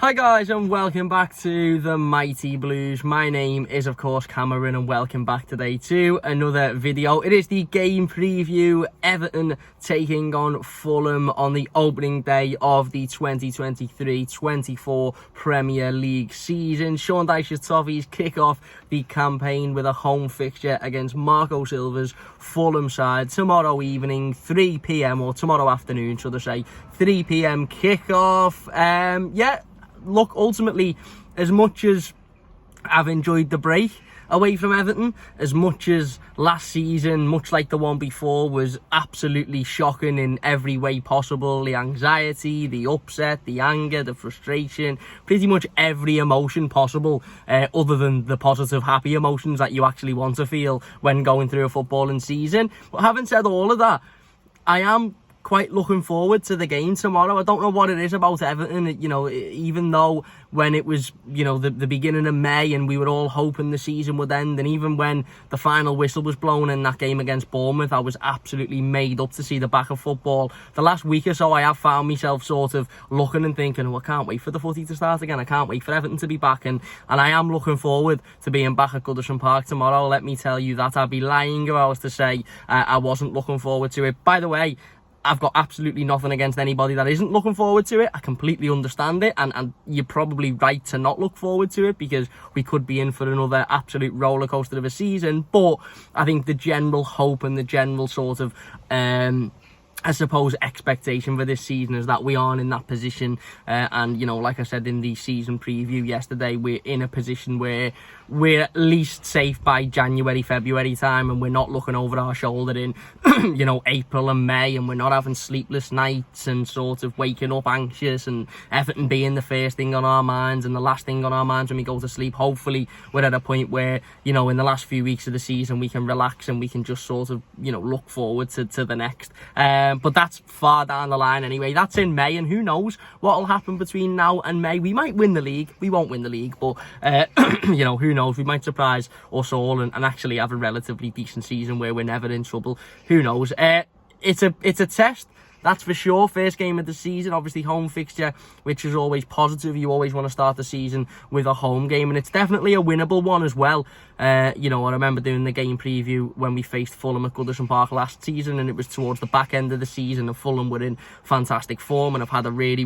Hi guys, and welcome back to the Mighty Blues. My name is of course Cameron, and welcome back today to another video. It is the game preview. Everton taking on Fulham on the opening day of the 2023-24 Premier League season. Sean Dyche's Toffees kick off the campaign with a home fixture against Marco Silva's Fulham side tomorrow evening, 3 p.m, or tomorrow afternoon, should I say, 3 p.m. kickoff. Look, ultimately, as much as I've enjoyed the break away from Everton, as much as last season, much like the one before, was absolutely shocking in every way possible. The anxiety, the upset, the anger, the frustration, pretty much every emotion possible, other than the positive, happy emotions that you actually want to feel when going through a footballing season. But having said all of that, I am quite looking forward to the game tomorrow. I don't know what it is about Everton, even though when it was, the beginning of May and we were all hoping the season would end, and even when the final whistle was blown in that game against Bournemouth, I was absolutely made up to see the back of football. The last week or so, I have found myself sort of looking and thinking, I can't wait for the footy to start again. I can't wait for Everton to be back, and I am looking forward to being back at Goodison Park tomorrow. Let me tell you that. I'd be lying if I was to say I wasn't looking forward to it. By the way, I've got absolutely nothing against anybody that isn't looking forward to it. I completely understand it, and you're probably right to not look forward to it, because we could be in for another absolute roller coaster of a season. But I think the general hope and the general sort of I suppose expectation for this season is that we aren't in that position, and like I said in the season preview yesterday, we're in a position where we're at least safe by January, February time, and we're not looking over our shoulder in April and May, and we're not having sleepless nights and sort of waking up anxious, and Everton being the first thing on our minds and the last thing on our minds when we go to sleep. Hopefully we're at a point where in the last few weeks of the season we can relax and we can just sort of look forward to the next. But that's far down the line anyway. That's in May, and who knows what will happen between now and May. We might win the league. We won't win the league, but who knows? We might surprise us all and actually have a relatively decent season where we're never in trouble. Who knows? It's a test, that's for sure. First game of the season, obviously home fixture, which is always positive. You always want to start the season with a home game, and it's definitely a winnable one as well. I remember doing the game preview when we faced Fulham at Goodison Park last season, and it was towards the back end of the season, and Fulham were in fantastic form and I'd had a really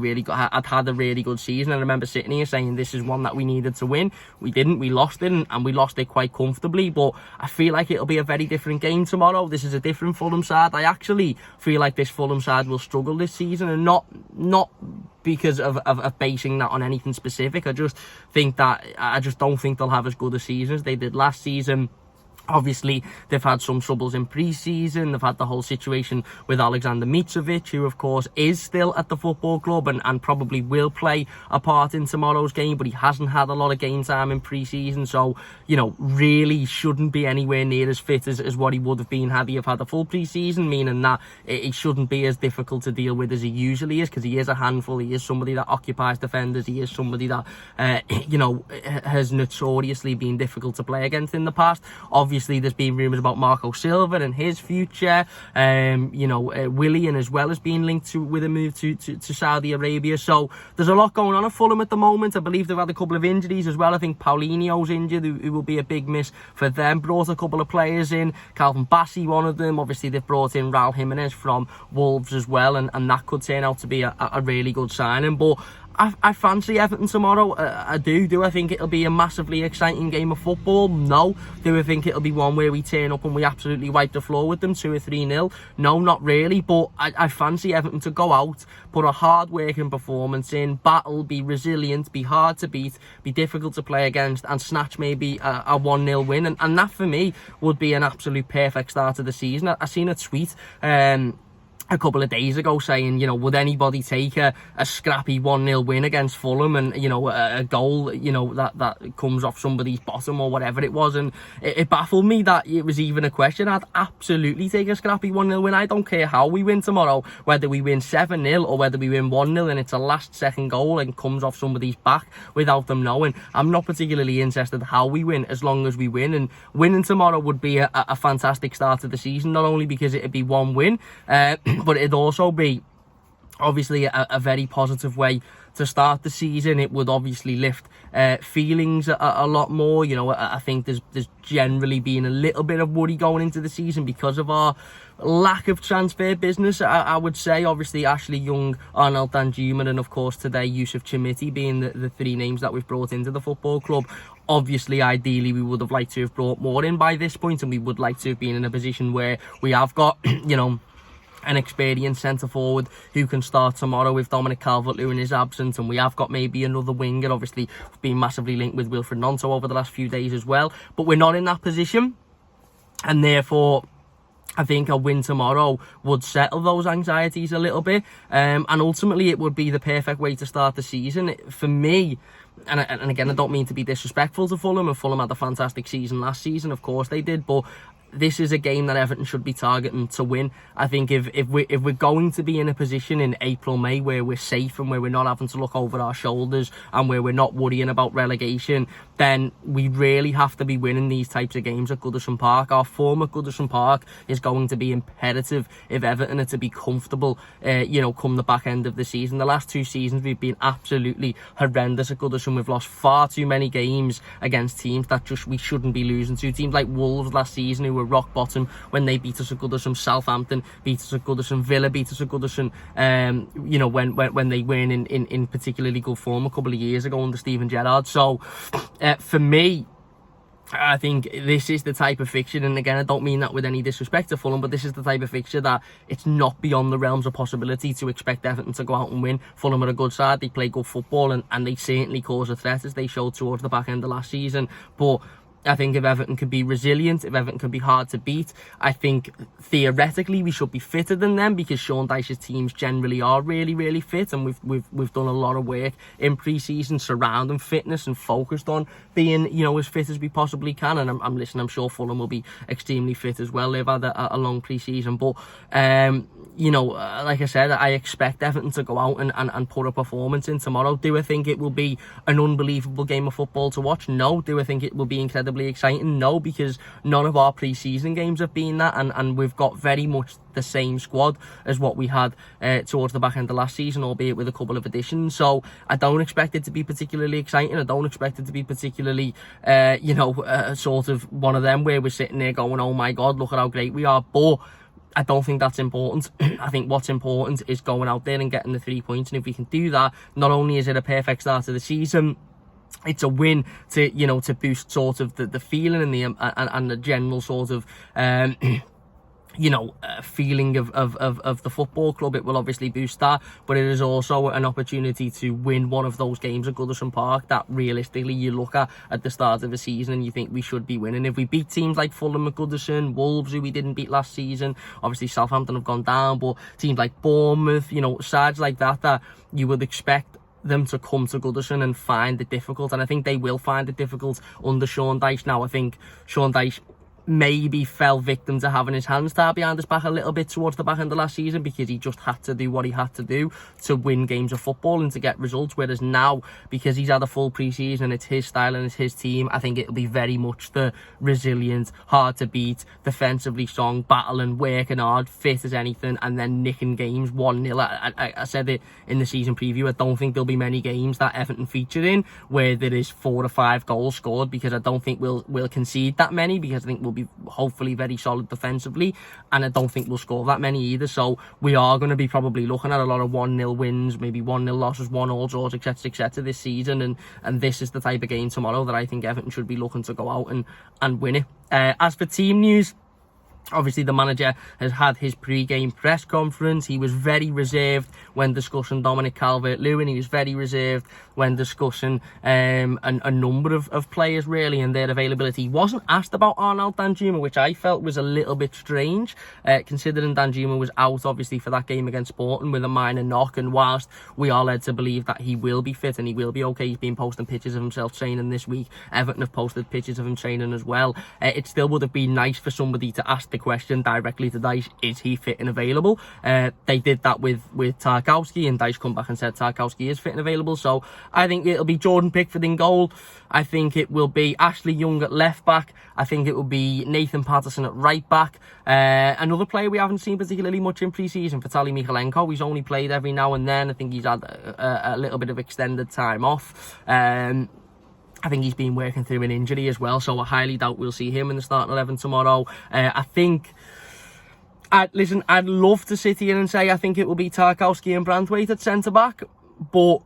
good season. I remember sitting here saying this is one that we needed to win. We didn't. We lost it, and we lost it quite comfortably. But I feel like it'll be a very different game tomorrow. This is a different Fulham side. I actually feel like this Fulham side will struggle this season, and not because of basing that on anything specific. I just don't think they'll have as good a season as they did last season. Obviously, they've had some troubles in pre-season. They've had the whole situation with Alexander Mitrovic, who, of course, is still at the football club and probably will play a part in tomorrow's game, but he hasn't had a lot of game time in pre-season. So, really shouldn't be anywhere near as fit as what he would have been had he have had a full pre-season, meaning that it shouldn't be as difficult to deal with as he usually is, because he is a handful. He is somebody that occupies defenders. He is somebody that, has notoriously been difficult to play against in the past. Obviously, there's been rumours about Marco Silva and his future. Willian as well has been linked with a move to Saudi Arabia. So there's a lot going on at Fulham at the moment. I believe they've had a couple of injuries as well. I think Paulinho's injured, who will be a big miss for them. Brought a couple of players in. Calvin Bassey, one of them. Obviously, they've brought in Raul Jimenez from Wolves as well, and that could turn out to be a really good signing. But I fancy Everton tomorrow. I do. I think it'll be a massively exciting game of football? No. Do I think it'll be one where we turn up and we absolutely wipe the floor with them 2 or 3-0? No, not really. But I fancy Everton to go out, put a hard-working performance in, battle, be resilient, be hard to beat, be difficult to play against, and snatch maybe a 1-0 win. And that, for me, would be an absolute perfect start to the season. I seen a tweet a couple of days ago saying, would anybody take a scrappy 1-0 win against Fulham, and, a goal, that comes off somebody's bottom or whatever it was. And it baffled me that it was even a question. I'd absolutely take a scrappy 1-0 win. I don't care how we win tomorrow, whether we win 7-0 or whether we win 1-0 and it's a last second goal and comes off somebody's back without them knowing. I'm not particularly interested how we win, as long as we win. And winning tomorrow would be a fantastic start to the season, not only because it'd be one win, but it'd also be obviously a very positive way to start the season. It would obviously lift feelings a lot more. You know, I think there's generally been a little bit of worry going into the season because of our lack of transfer business. I would say, obviously, Ashley Young, Arnold Danjuma, and of course today Yusuf Chimiti being the three names that we've brought into the football club. Obviously, ideally, we would have liked to have brought more in by this point, and we would like to have been in a position where we have got, you know, an experienced centre forward who can start tomorrow with Dominic Calvert-Lewin in his absence, and we have got maybe another winger. Obviously, we've been massively linked with Wilfred Gnonto over the last few days as well, but we're not in that position, and therefore I think a win tomorrow would settle those anxieties a little bit, and ultimately it would be the perfect way to start the season for me. And again, I don't mean to be disrespectful to Fulham, and Fulham had a fantastic season last season, of course they did, but this is a game that Everton should be targeting to win. I think if we're going to be in a position in April, May where we're safe and where we're not having to look over our shoulders and where we're not worrying about relegation, then we really have to be winning these types of games at Goodison Park. Our form at Goodison Park is going to be imperative if Everton are to be comfortable, you know, come the back end of the season. The last 2 seasons we've been absolutely horrendous at Goodison. We've lost far too many games against teams that just we shouldn't be losing to. Teams like Wolves last season, who were rock bottom when they beat us at Goodison, Southampton beat us at Goodison, Villa beat us at Goodison, you know, when they weren't in particularly good form a couple of years ago under Steven Gerrard. So for me, I think this is the type of fixture, and again, I don't mean that with any disrespect to Fulham, but this is the type of fixture that it's not beyond the realms of possibility to expect Everton to go out and win. Fulham are a good side, they play good football, and they certainly cause a threat, as they showed towards the back end of last season. But I think if Everton can be resilient, if Everton can be hard to beat, I think theoretically we should be fitter than them, because Sean Dyche's teams generally are really, really fit, and we've done a lot of work in pre-season surrounding fitness and focused on being, you know, as fit as we possibly can. And I'm sure Fulham will be extremely fit as well. They've had a long pre-season, but you know, like I said, I expect Everton to go out and put a performance in tomorrow. Do I think it will be an unbelievable game of football to watch? No. Do I think it will be incredibly exciting? No, because none of our pre-season games have been that, and we've got very much the same squad as what we had towards the back end of last season, albeit with a couple of additions. So I don't expect it to be particularly exciting. I don't expect it to be particularly you know, sort of one of them where we're sitting there going, oh my god, look at how great we are. But I don't think that's important. I think what's important is going out there and getting the 3 points, and if we can do that, not only is it a perfect start to the season, it's a win to, you know, to boost sort of the feeling and the general sort of you know, feeling of the football club. It will obviously boost that, but it is also an opportunity to win one of those games at Goodison Park that realistically you look at the start of the season and you think we should be winning. If we beat teams like Fulham at Goodison, Wolves, who we didn't beat last season, obviously Southampton have gone down, but teams like Bournemouth, you know, sides like that you would expect them to come to Goodison and find it difficult, and I think they will find it difficult under Sean Dyche. Now, I think Sean Dyche maybe fell victim to having his hands tied behind his back a little bit towards the back end of last season, because he just had to do what he had to do to win games of football and to get results. Whereas now, because he's had a full pre-season, it's his style and it's his team, I think it'll be very much the resilient, hard to beat, defensively strong, battling, working hard, fit as anything, and then nicking games 1-0. I said it in the season preview, I don't think there'll be many games that Everton feature in where there is 4 or 5 goals scored, because I don't think we'll concede that many, because I think we'll be hopefully very solid defensively, and I don't think we'll score that many either. So we are going to be probably looking at a lot of 1-0 wins, maybe 1-0 losses, 1-1 draws, etc this season, and this is the type of game tomorrow that I think Everton should be looking to go out and win it. As for team news, obviously the manager has had his pre-game press conference. He was very reserved when discussing Dominic Calvert-Lewin. He was very reserved when discussing a number of players really and their availability. He wasn't asked about Arnold Danjuma, which I felt was a little bit strange, considering Danjuma was out obviously for that game against Sporting with a minor knock, and whilst we are led to believe that he will be fit and he will be okay, he's been posting pictures of himself training this week. Everton have posted pictures of him training as well. It still would have been nice for somebody to ask the question directly to Dyche, is he fit and available? They did that with Tarkowski, and Dyche come back and said Tarkowski is fit and available. So I think it'll be Jordan Pickford in goal. I think it will be Ashley Young at left back. I think it will be Nathan Patterson at right back. Another player we haven't seen particularly much in pre-season, Vitaly Mykolenko. He's only played every now and then. I think he's had a little bit of extended time off. I think he's been working through an injury as well, so I highly doubt we'll see him in the starting 11 tomorrow. I'd love to sit here and say I think it will be Tarkowski and Branthwaite at centre-back, but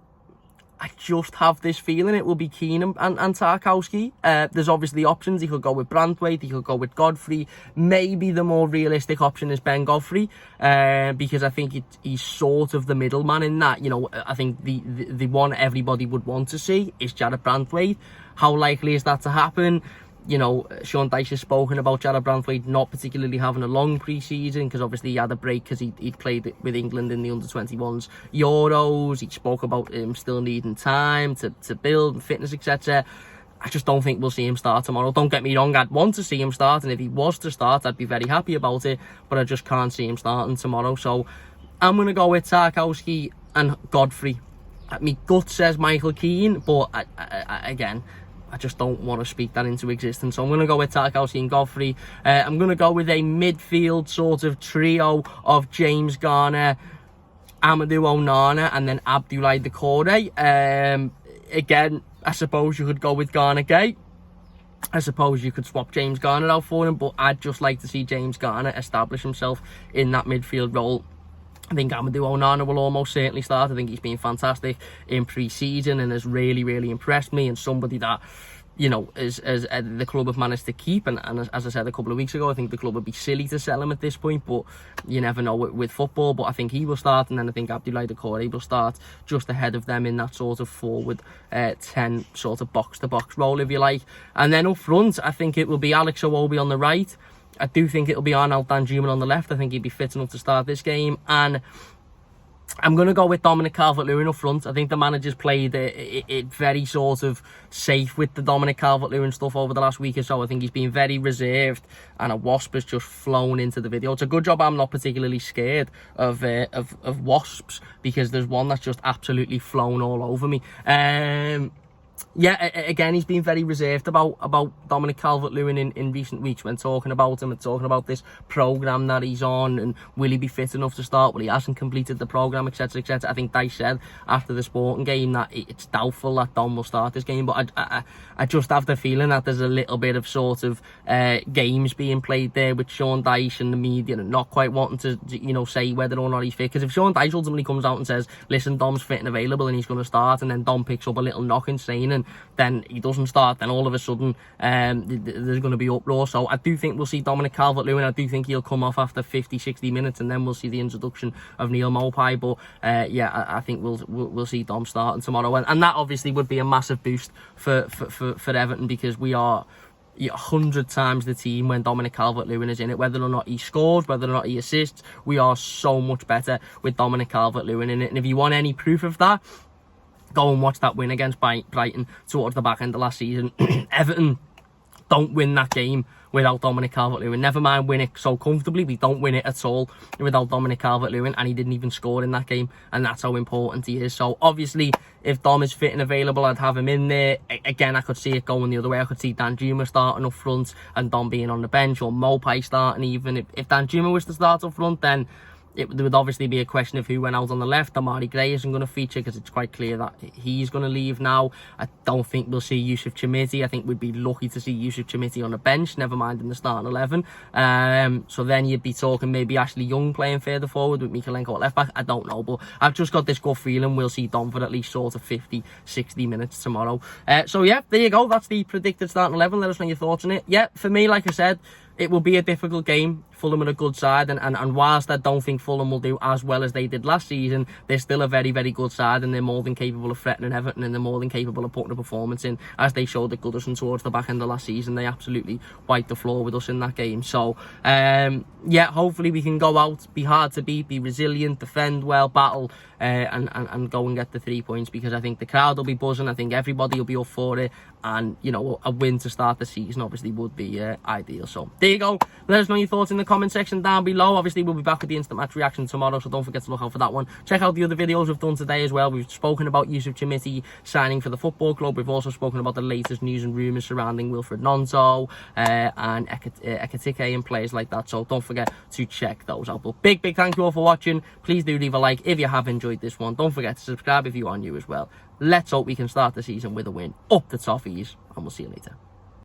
I just have this feeling it will be Keane and Tarkowski. There's obviously options. He could go with Branthwaite, he could go with Godfrey. Maybe the more realistic option is Ben Godfrey, because I think he's sort of the middleman in that. You know, I think the one everybody would want to see is Jarrad Branthwaite. How likely is that to happen? You know, Sean Dyche has spoken about Jarrad Branthwaite not particularly having a long pre-season because obviously he had a break because he'd played with England in the under-21s Euros. He spoke about him still needing time to build and fitness, etc. I just don't think we'll see him start tomorrow. Don't get me wrong, I'd want to see him start, and if he was to start, I'd be very happy about it, but I just can't see him starting tomorrow. So I'm going to go with Tarkowski and Godfrey. My gut says Michael Keane, but again, I just don't want to speak that into existence. So I'm going to go with Tarkowski and Godfrey. I'm going to go with a midfield sort of trio of James Garner, Amadou Onana, and then Abdoulaye Doucouré. Again, I suppose you could go with Garner Gay. I suppose you could swap James Garner out for him, but I'd just like to see James Garner establish himself in that midfield role. I think Amadou Onana will almost certainly start. I think he's been fantastic in pre-season and has really, really impressed me, and somebody that, you know, as the club have managed to keep. And as I said a couple of weeks ago, I think the club would be silly to sell him at this point, but you never know with football. But I think he will start, and then I think Abdoulaye Doucouré will start just ahead of them in that sort of forward 10 sort of box-to-box role, if you like. And then up front, I think it will be Alex Iwobi on the right. I do think it'll be Arnaud Danjuma on the left. I think he'd be fit enough to start this game. And I'm going to go with Dominic Calvert-Lewin up front. I think the manager's played it very sort of safe with the Dominic Calvert-Lewin stuff over the last week or so. I think he's been very reserved, and a wasp has just flown into the video. It's a good job I'm not particularly scared of wasps, because there's one that's just absolutely flown all over me. Yeah, again, he's been very reserved about Dominic Calvert-Lewin in recent weeks when talking about him and talking about this programme that he's on, and will he be fit enough to start? Well, he hasn't completed the programme, etc, etc. I think Dyche said after the Sporting game that it's doubtful that Dom will start this game, but I just have the feeling that there's a little bit of sort of games being played there with Sean Dyche and the media, and not quite wanting to, you know, say whether or not he's fit. Because if Sean Dyche ultimately comes out and says, listen, Dom's fit and available and he's going to start, and then Dom picks up a little knock saying, and then he doesn't start, then all of a sudden there's going to be uproar. So I do think we'll see Dominic Calvert-Lewin. I do think he'll come off after 50-60 minutes, and then we'll see the introduction of Neil Maupay. But yeah, I think we'll see Dom starting tomorrow, and that obviously would be a massive boost for Everton, because we are 100 times the team when Dominic Calvert-Lewin is in it. Whether or not he scores, whether or not he assists, we are so much better with Dominic Calvert-Lewin in it. And if you want any proof of that, go and watch that win against Brighton towards the back end of last season. Everton don't win that game without Dominic Calvert-Lewin. Never mind win it so comfortably, we don't win it at all without Dominic Calvert-Lewin, and he didn't even score in that game, and that's how important he is. So obviously, if Dom is fit and available, I'd have him in there. Again, I could see it going the other way. I could see Danjuma starting up front and Dom being on the bench, or Maupay starting. Even if Danjuma was to start up front, then there would obviously be a question of who went out on the left. Amari Gray isn't going to feature because it's quite clear that he's going to leave now. I don't think we'll see Yusuf Chermiti. I think we'd be lucky to see Yusuf Chermiti on the bench, never mind in the starting 11. So then you'd be talking maybe Ashley Young playing further forward with Mykolenko at left back. I don't know, but I've just got this gut feeling we'll see Dom for at least sort of 50-60 minutes tomorrow. So yeah, there you go. That's the predicted starting 11. Let us know your thoughts on it. Yeah, for me, like I said, it will be a difficult game. Fulham are a good side, and whilst I don't think Fulham will do as well as they did last season, they're still a very, very good side, and they're more than capable of threatening Everton, and they're more than capable of putting a performance in, as they showed at Goodison towards the back end of last season. They absolutely wiped the floor with us in that game. So yeah, hopefully we can go out, be hard to beat, be resilient, defend well, battle, and go and get the 3 points, because I think the crowd will be buzzing. I think everybody will be up for it, and you know, a win to start the season obviously would be ideal. So there you go. Let us know your thoughts in the comment section down below. Obviously we'll be back with the instant match reaction tomorrow, so don't forget to look out for that one. Check out the other videos we've done today as well. We've spoken about Yusuf Chimiti signing for the football club. We've also spoken about the latest news and rumours surrounding Wilfred Nonto and Ekatike and players like that, so don't forget to check those out. But big thank you all for watching. Please do leave a like if you have enjoyed this one. Don't forget to subscribe if you are new as well. Let's hope we can start the season with a win. Up the Toffees, and we'll see you later.